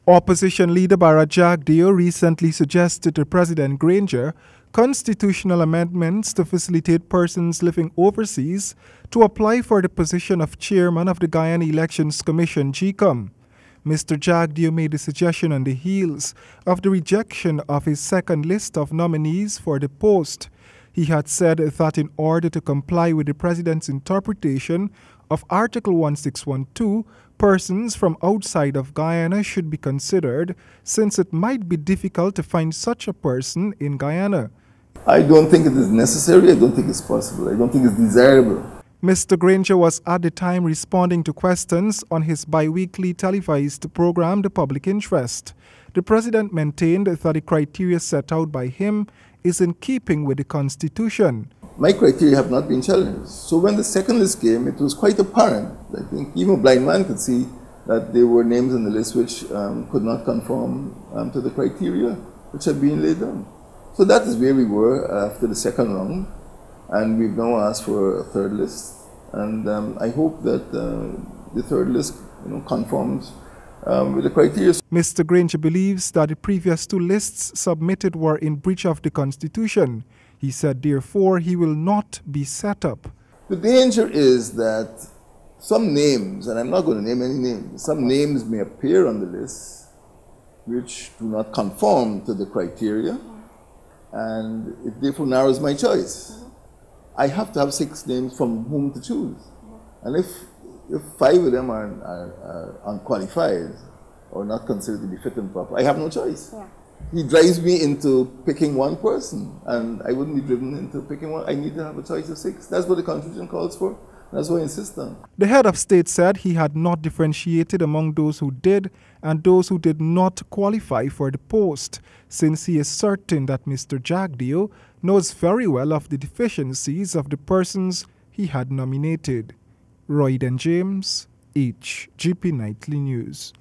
Opposition leader Jagdeo recently suggested to President Granger constitutional amendments to facilitate persons living overseas to apply for the position of chairman of the Guyana Elections Commission (GECOM). Mr. Jagdeo made the suggestion on the heels of the rejection of his second list of nominees for the post. He had said that in order to comply with the president's interpretation of Article 1612, persons from outside of Guyana should be considered, since it might be difficult to find such a person in Guyana. I don't think it is necessary. I don't think it's possible. I don't think it's desirable. Mr. Granger was at the time responding to questions on his bi-weekly televised program, The Public Interest. The president maintained that the criteria set out by him is in keeping with the Constitution. My criteria have not been challenged. So when the second list came, it was quite apparent. I think even a blind man could see that there were names on the list which could not conform to the criteria which had been laid down. So that is where we were after the second round, and we've now asked for a third list. And I hope that the third list conforms with the criteria. Mr. Granger believes that the previous two lists submitted were in breach of the Constitution. He said, therefore, he will not be set up. The danger is that some names, and I'm not going to name any names, some names may appear on the list which do not conform to the criteria, and it therefore narrows my choice. I have to have 6 names from whom to choose. And if 5 of them are unqualified or not considered to be fit and proper, I have no choice. Yeah. He drives me into picking one person, and I wouldn't be driven into picking one. I need to have a choice of 6. That's what the Constitution calls for. That's what I insist on. The head of state said he had not differentiated among those who did and those who did not qualify for the post, since he is certain that Mr. Jagdeo knows very well of the deficiencies of the persons he had nominated. Royd and James, HGP Nightly News.